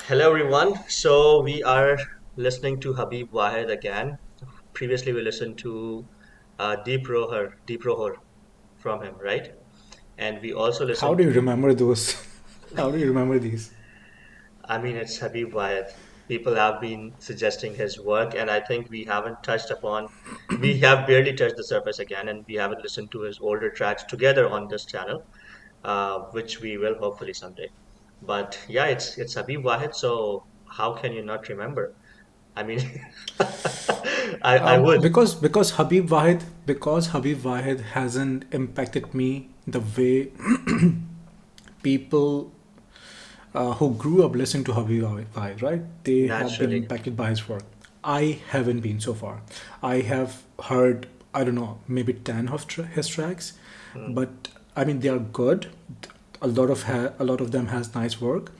Hello, everyone. So we are listening to Habib Wahid again. Previously, we listened to Deep Rohar from him, right? And we also How listened do you to, remember those? How do you remember these? I mean, it's Habib Wahid. People have been suggesting his work, and I think we have barely touched the surface again, and we haven't listened to his older tracks together on this channel, which we will hopefully someday. But yeah, it's Habib Wahid, so how can you not remember? I mean, I would Because Habib Wahid hasn't impacted me the way people who grew up listening to Habib Wahid, right? They have been naturally. impacted by his work. I haven't been so far. I have heard, I don't know, maybe 10 of his tracks, Mm, but I mean they are good. A lot of them has nice work,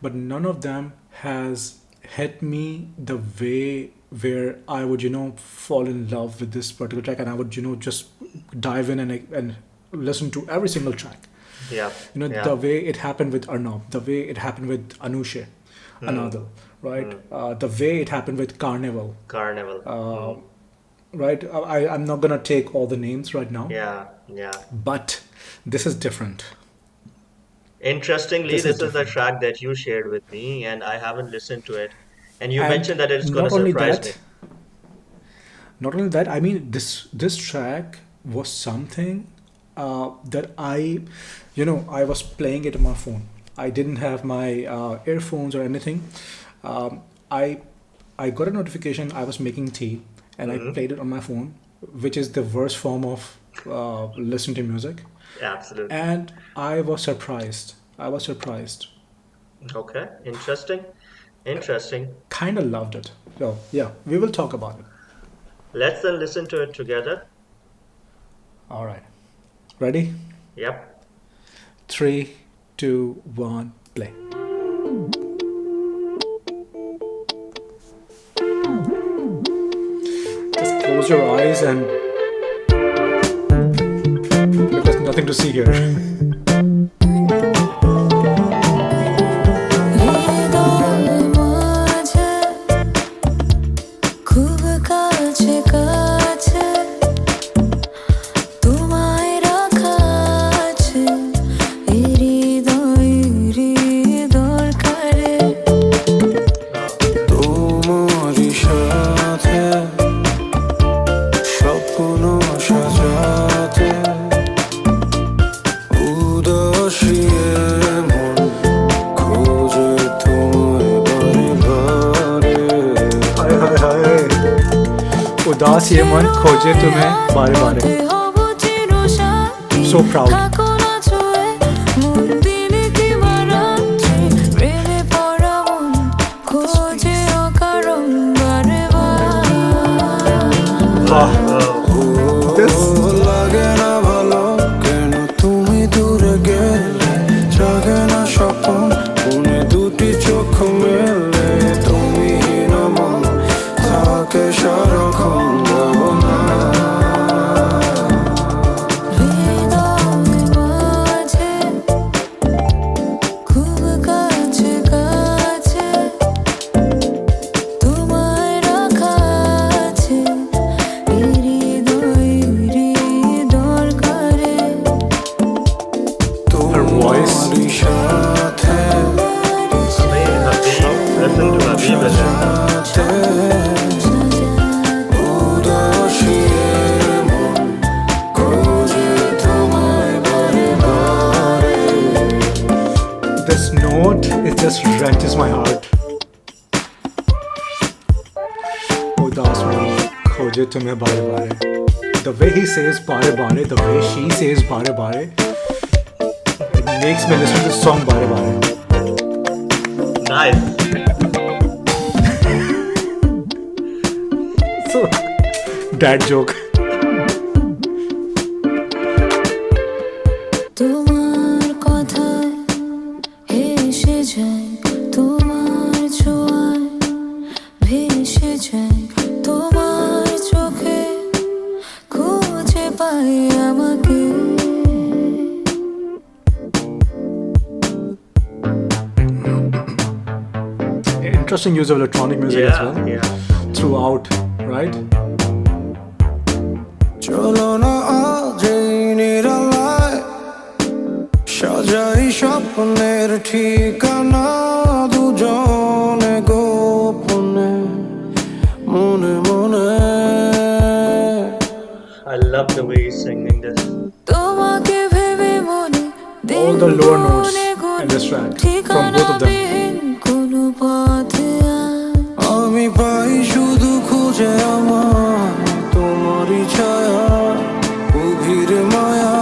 but none of them has hit me the way where I would fall in love with this particular track, and I would just dive in and listen to every single track. yeah, The yeah. way it happened with Arnab, the way it happened with Anushe, Mm, Anadal, right? mm. The way it happened with Carnival, Carnival. Mm, right? I'm not gonna take all the names right now, yeah, yeah. but this is different. Interestingly, This is this is the different. track that you shared with me, and I haven't listened to it. And you And mentioned that it's going to not only surprise me. that, not only that, I mean this track was something that I was playing it on my phone. I didn't have my earphones or anything. um, i I got a notification I was making tea, and I Hmm. played it on my phone, which is the worst form of listening to music. Absolutely. And I was surprised. Okay. Interesting. Interesting. Kind of loved it. So yeah, we will talk about it. Let's then listen to it together. All right, ready? Yep. 3, 2, 1, play. Just close your eyes, and because nothing to see here. হৃদয় মাঝে খুব কাছে কাছে তোমায় রাখা আছে এই হৃদয়েরই দরকারে Oh, তোমারই সাথে স্বপ্ন সাজাতে উদাসী মন খোঁজে তোমায় বারে বারে हाय हाय हाय, उदास ये मन खोजे तुम्हें बारे बारे. হতে হব চিরসাথী So proud. থাকো না ছুঁয়ে মন দিলে কি বারাত্রি প্রেমে পড়া মন খোঁজে অকারণ বারে বার Ah, oh. this লাগে না ভালো কেন তুমি দূরে গেলে জাগে না স্বপন মনে দুটি চোখ মেলে তুমি না মন থাকে সারাক্ষণ ভাবনা হৃদয় মাঝে খুব কাছে কাছে তোমায় রাখা আছে এই হৃদয়েরই দরকারে her voice. তোমারই সাথে I mean, Habib, listen to Habib in it. সাজাতে উদাসী মন খোঁজে তোমায় বারে বারে This note, it just wrenches my heart. उदास मन खोजे तुम्हें बारे बारे. The way he says बारे बारे, the way she says बारे बारे, it makes me listen to this song बारे बारे. Nice. So, dad joke. তোমার কথায় এসে যায় তোমার ছোঁয়ায় ভেসে যায় তোমার চোখে খুঁজে পাই আমাকে interesting use of electronic music as Yeah, well yeah. throughout, right? চলো না আজ এই নিরালায় সাজাই স্বপ্নের ঠিকানা দুজনে গোপনে মনে মনে I love the way he's singing this. তোমাকে ভেবে মনে All দিন the lower notes গুনে in গুনে this track from ঠিকানা both of them. বিহীন কোনো পথে আমি পাই শুধু খুঁজে আমার তোমারই ছায়া গভীর মায়া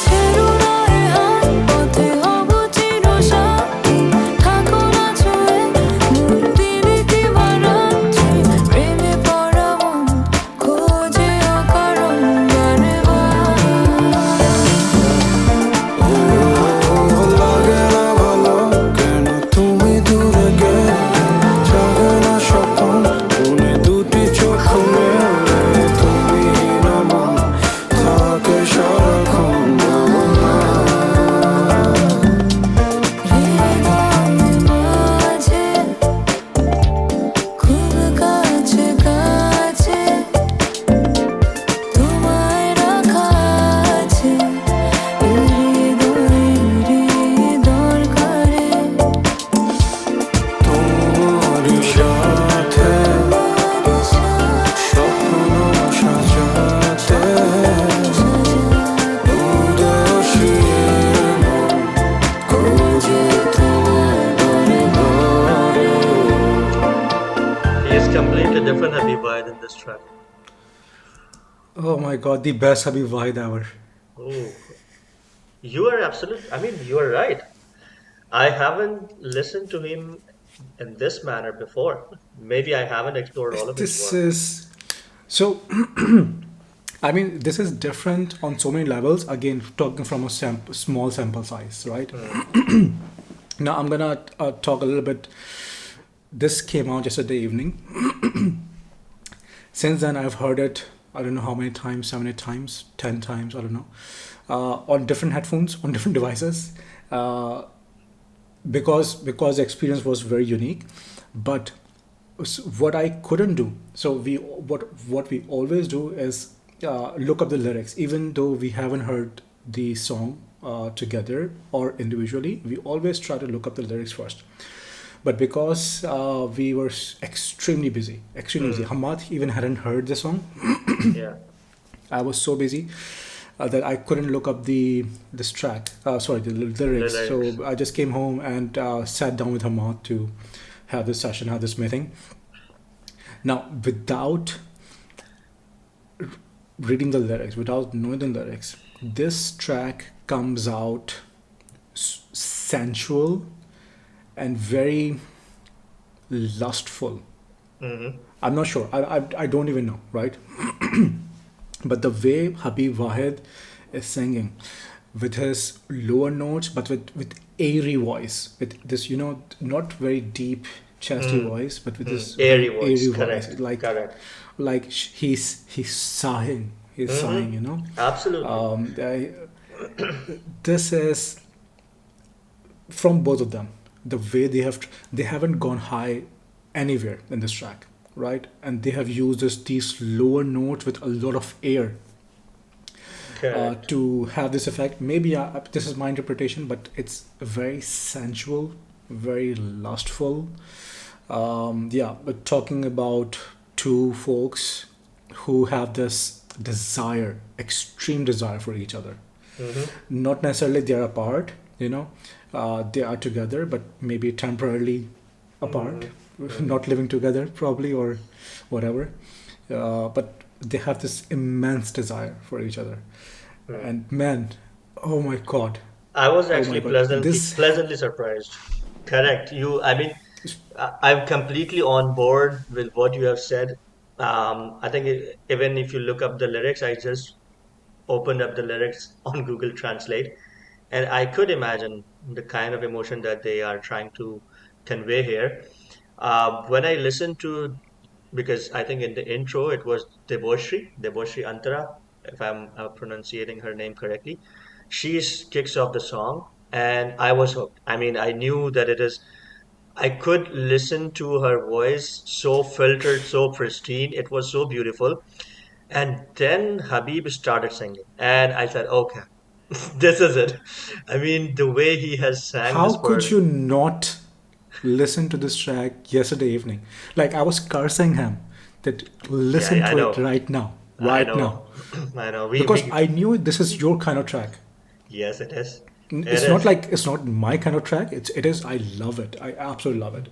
ছেড়ো না এ হাত পথে হব চিরসাথী থাকো না ছুঁয়ে মন দিনে কিংবা রাত্রি প্রেমে পড়া মন খোঁজে অকারণ বারে বার লাগে না ভালো কেন তুমি দূরে গেলে জাগে না স্বপ্ন মনে দুটি চোখ মেলে তুমি না মন থাকে সারাক্ষণ ভাবনা হৃদয়ের মাঝে খুব কাছে কাছে তোমায় রাখা আছে হৃদয়েরই দরকারে তোমারই সাথে স্বপ্ন সাজাতে উদাসীন মন খোঁজে তোমায় বারে বারে He is completely different Habib Wahid in this track. Oh my god, the best Habib Wahid ever. Oh, you are absolute. I mean, you are right. I haven't listened to him in this manner before. Maybe I haven't explored all of his This work. is so. I mean, this is different on so many levels. Again, talking from a small sample size, right? Now, I'm gonna talk a little bit. This came out yesterday evening. Since then, I've heard it. I don't know how many times, 7, 8 times, 10 times. I don't know. On different headphones, on different devices. Because the experience was very unique. But what I couldn't do, so what we always do is look up the lyrics, even though we haven't heard the song together or individually. We always try to look up the lyrics first. But because we were extremely busy. Hamad even hadn't heard the song. Yeah. I was so busy that I couldn't look up this track. Sorry, the lyrics. Lyrics. So I just came home and sat down with Hamad to have this session, have this meeting. Now, without reading the lyrics, without knowing the lyrics, this track comes out sensual and very lustful. Hmm. I'm not sure. I don't even know, right? But the way Habib Wahid is singing with his lower notes, but with airy voice, with this, not very deep, chesty voice, but with this Airy very voice. airy Correct. voice, like Correct. he's sighing, Absolutely. This is from both of them. The way they haven't gone high anywhere in this track, right? And they have used these lower notes with a lot of air Correct. to have this effect. Maybe this is my interpretation, but it's very sensual, very lustful. Yeah, but talking about two folks who have this desire, extreme desire for each other. Hmm. Not necessarily they are apart, they are together, but maybe temporarily apart, not living together probably or whatever. But they have this immense desire for each other. And man, oh my god, I was oh my actually god, this pleasantly surprised. Correct. I mean, I'm completely on board with what you have said. I think even if you look up the lyrics, I just opened up the lyrics on Google Translate, and I could imagine the kind of emotion that they are trying to convey here. When I listened to, because I think in the intro it was Debosrie Antara, if I'm pronouncing her name correctly. She kicks off the song, and I was hooked. I mean, I knew that it is I could listen to her voice so filtered, so pristine. It was so beautiful. And then Habib started singing, and I said, okay, this is it. I mean, the way he has sang How this could part. you not listen to this track yesterday evening? Like I was cursing him that Yeah, listen yeah, I to it know, I right now, know, I know. because I knew this is your kind of track. Yes, it is. It It's not is. like it's not my kind of track. It is. I love it. I absolutely love it,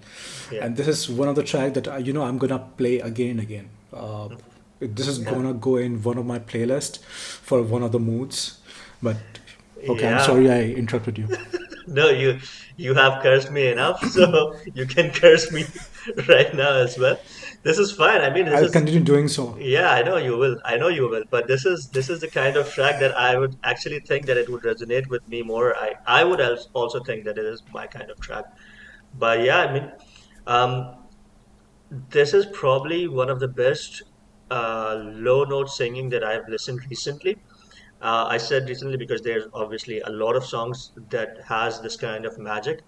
Yeah, and this is one of the track that I'm gonna play again and again. This is yeah, gonna go in one of my playlists for one of the moods. But okay, I'm yeah. sorry I interrupted you. No, you have cursed me enough, so you can curse me right now as well. This is fine. I mean, this I'll is. continue doing so. Yeah, I know you will. I know you will. But this is the kind of track that I would actually think that it would resonate with me more. I would also think that it is my kind of track. But yeah, I mean, um, this is probably one of the best low note singing that I've listened recently. I said recently because there's obviously a lot of songs that has this kind of magic.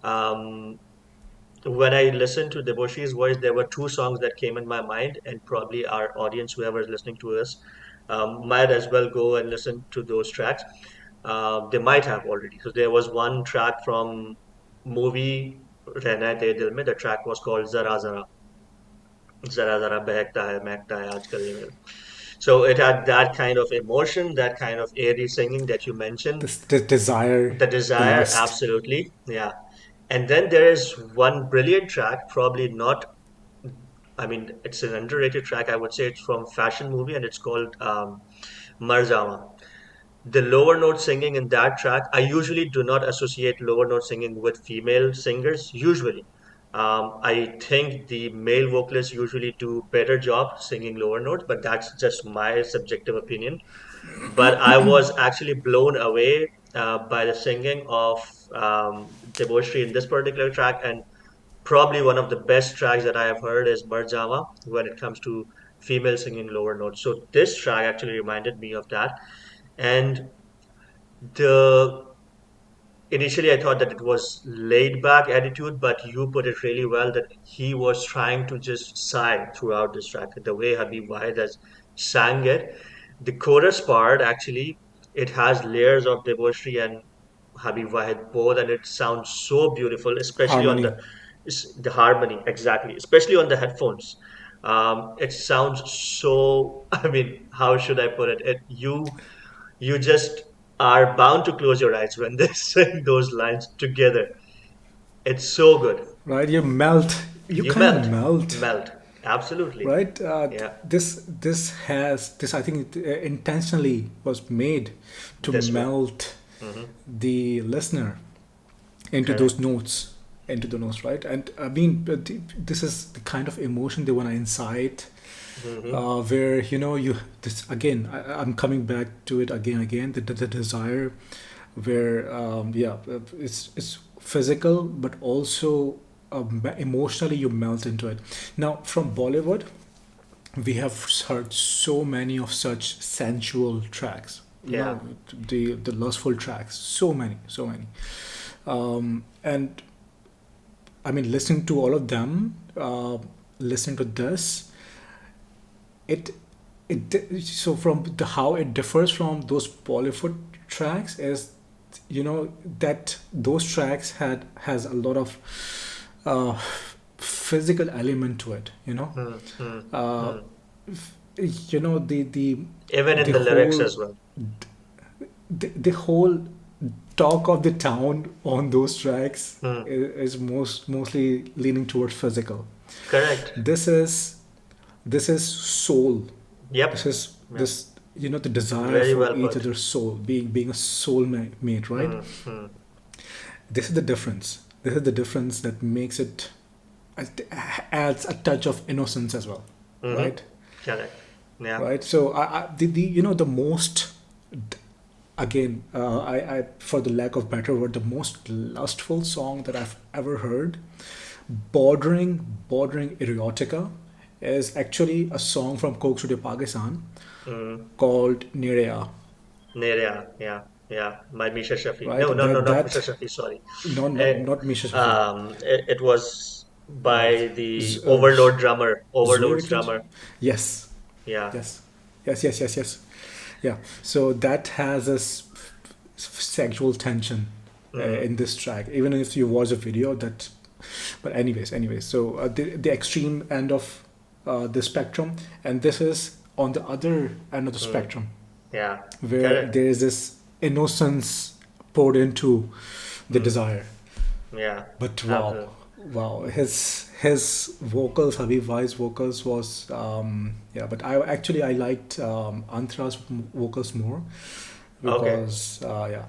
Um, when I listened to Deboshi's voice, there were two songs that came in my mind, and probably our audience, whoever is listening to us, might as well go and listen to those tracks. They might have already. So there was one track from movie Rehna Hai Tere Dil Mein. The track was called Zara Zara. Zara Zara Behkta hai aajkal ye mein. So it had that kind of emotion, that kind of airy singing that you mentioned. This desire, The the desire, lust. absolutely. Yeah. And then there is one brilliant track, probably not, I mean, it's an underrated track. I would say it's from Fashion Movie and it's called Mar Jawa. The lower note singing in that track, I usually do not associate lower note singing with female singers, usually. I think the male vocalists usually do better job singing lower notes, but that's just my subjective opinion. But I was actually blown away by the singing of Debosri in this particular track, and probably one of the best tracks that I have heard is Marjama when it comes to female singing lower notes. So this track actually reminded me of that. And the initially I thought that it was laid back attitude, but you put it really well that he was trying to just sigh throughout this track. The way Habib Wahid has sang it, the chorus part actually it has layers of Debosri and Habib Wahid both, and it sounds so beautiful, especially on Harmony. the harmony exactly, especially on the headphones. It sounds so. I mean, how should I put it? You just are bound to close your eyes when they sing those lines together. It's so good. Right? You melt. You You kind of melt, melt. melt. Absolutely. Right? Yeah, This I think intentionally was made to this way. melt Hmm. the listener into those Correct. notes, right? And I mean, this is the kind of emotion they want to incite, Hmm. where you this again. I'm coming back to it again. The desire, where yeah, it's physical, but also emotionally you melt into it. Now, from Bollywood, we have heard so many of such sensual tracks. Yeah. The lustful tracks. So many. And I mean, listening to all of them, listening to this, it so from the how it differs from those Bollywood tracks is, that those tracks has a lot of uh, physical element to it. Hmm. Hmm. Uh, Hmm. the Even in the the lyrics whole as well. the whole talk of the town on those tracks Hmm. is mostly leaning towards physical. Correct. This is soul. This Yep. is Yep. this the desire Very for well each put. other's soul, being a soul mate, right? Hmm. Hmm. This is the difference. This is the difference that makes it adds a touch of innocence as well, Hmm. right? Correct. Yeah. Right. So the the most, again, I for the lack of better word, the most lustful song that I've ever heard, bordering erotica, is actually a song from Coke Studio Pakistan Hmm. called Nirea. Yeah. Yeah. Yeah, by Misha Shafi. right? No, no, no, not Misha That Shafi. Sorry. no, no, Eh, not Misha Shafi. it was Uh, by the Z- uh, Overload drummer, Zoe Overload's Wickens? drummer. Yes, Yeah. yes, yes, yes, yes, yes. Yeah. So that has this sexual tension Mm, in this track. Even if you watch a video, that. But anyways. So the extreme end of the spectrum, and this is on the other end of the mm, spectrum, yeah. where Correct. there is this innocence poured into the Mm, desire. yeah. But Absolutely. wow, his vocals, Habib Wahid's vocals was yeah. But I liked Antara's vocals more Okay. because yeah,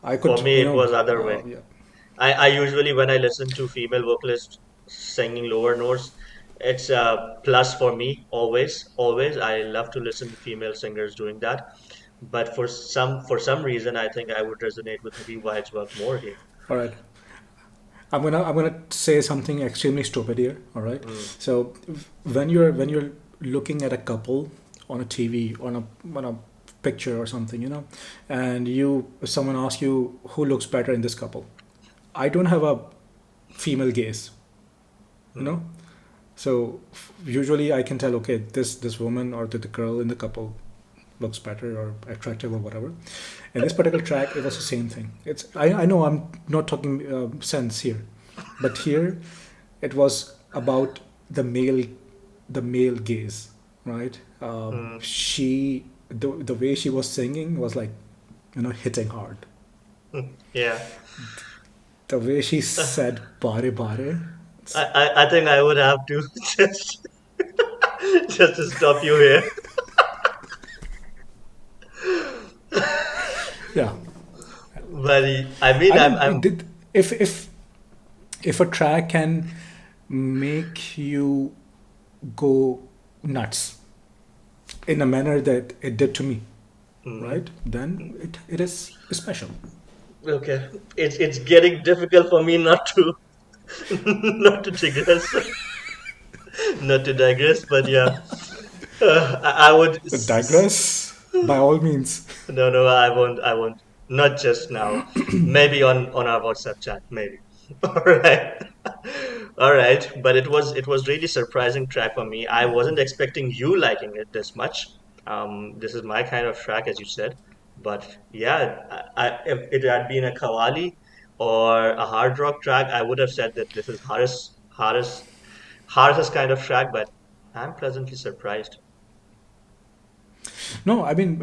I For could me, it was other way. yeah. I usually, when I listen to female vocalists singing lower notes, it's a plus for me, always, always. I love to listen to female singers doing that. But for some reason, I think I would resonate with Habib Wahid's work more here. All right, I'm gonna say something extremely stupid here. All right, Mm, so when you're looking at a couple on a TV on a picture or something, and someone asks you who looks better in this couple. I don't have a female gaze, you mm, know. So usually I can tell, okay, this woman or the girl in the couple looks better or attractive or whatever. In this particular track, it was the same thing. I know I'm not talking sense here, but here it was about the male gaze, right? mm, The way she was singing was like, hitting hard. yeah. The way she said "bare bare," I think I would have to just just to stop you here. yeah. But I mean, I I'm mean, if a track can make you go nuts in a manner that it did to me, mm, right? Then it is special. okay. It's getting difficult for me not to not to digress, not to digress. But yeah, I would. Digress by all means. No, no, I won't. I won't. Not just now. Maybe on our WhatsApp chat. Maybe. All right. All right. But it was really surprising track for me. I wasn't expecting you liking it this much. This is my kind of track, as you said. But yeah, if it had been a Qawwali or a hard rock track, I would have said that this is Haris's kind of track. But I'm pleasantly surprised. No, I mean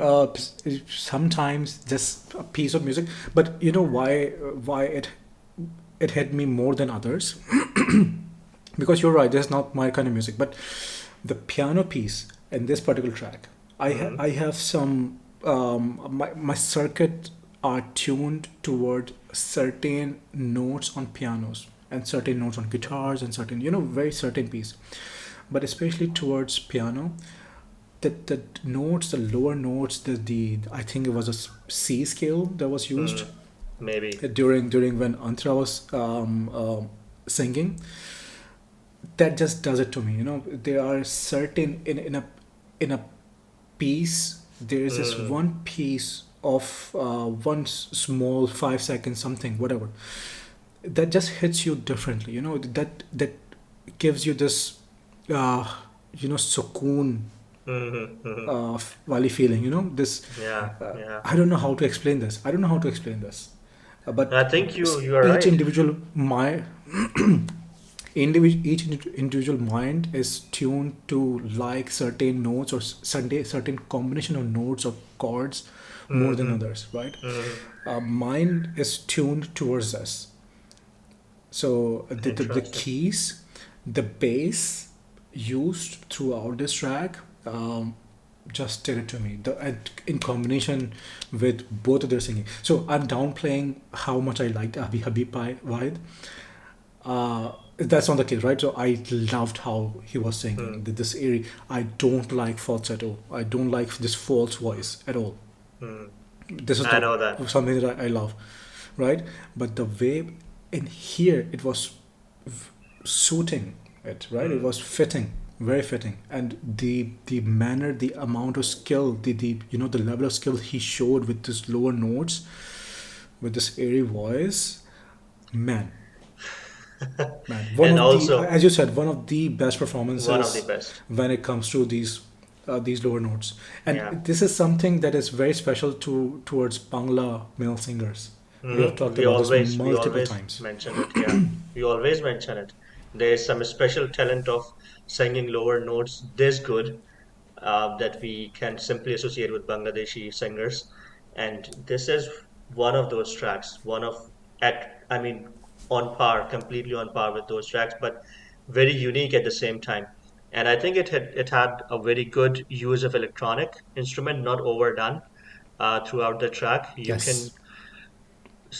sometimes just a piece of music, but you know why it hit me more than others because you're right. This is not my kind of music, but the piano piece in this particular track, Hmm. I have some my circuit are tuned toward certain notes on pianos and certain notes on guitars and certain very certain piece, but especially towards piano. The notes, the lower notes, the I think it was a C scale that was used Mm, maybe. during when Antara was singing. That just does it to me. There are certain in a piece. There is this Mm, one piece of one small 5 seconds something whatever that just hits you differently. That gives you this uh, sukoon hmm. wali feeling. This Yeah, yeah. I don't know how to explain this. I don't know how to explain this. But I think you are each right. individual my each individual mind is tuned to like certain notes or certain combination of notes or chords more than Hmm. others, right? Hmm. Mine is tuned towards this. So the Interesting. keys, the bass used throughout this track just did it to me. In combination with both of their singing. So I'm downplaying how much I liked Habib Wahid. That's not the case, right? So I loved how he was Hmm. singing. This area, I don't like falsetto. I don't like this false voice at all. Hmm. This is I not know that. something that I love, right? But the way in here it was suiting it, right? It Hmm. was fitting very fitting. And the manner, the amount of skill, the the level of skill he showed with his lower notes, with this airy voice, man, man, one And of the, also as you said, one of the best one of the performances best. when it comes to these lower notes. And Yeah. this is something that is very special towards Bangla male singers. We have talked We about this always we multiple always times. mention it. Yeah, we always mention it. There is some special talent of singing lower notes this good that we can simply associate with Bangladeshi singers, and this is one of those tracks. One of at I mean on par, completely on par with those tracks, but very unique at the same time. And I think it had a very good use of electronic instrument, not overdone throughout the track. You can Yes.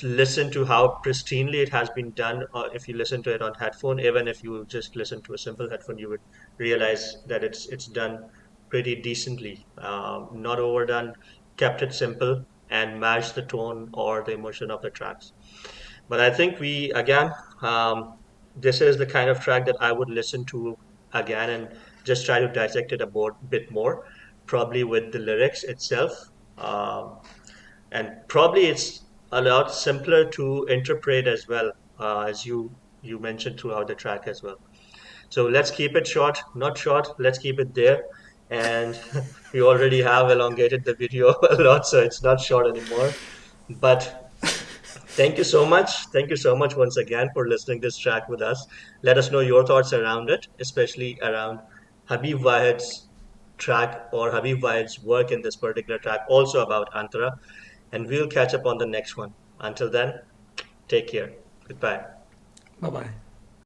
listen to how pristinely it has been done. If you listen to it on headphone, even if you just listen to a simple headphone, you would realize that it's done pretty decently, not overdone, kept it simple, and matched the tone or the emotion of the tracks. But I think we again, this is the kind of track that I would listen to again and just try to dissect it a bit more, probably with the lyrics itself. Um, and probably it's a lot simpler to interpret as well, as you mentioned throughout the track as well. So let's keep it short, not short, let's keep it there. And we already have elongated the video a lot, so it's not short anymore. But thank you so much, thank you so much once again for listening this track with us. Let us know your thoughts around it, especially around Habib Wahid's track or Habib Wahid's work in this particular track, also about Antara. And we'll catch up on the next one. Until then, take care. Goodbye. Bye bye.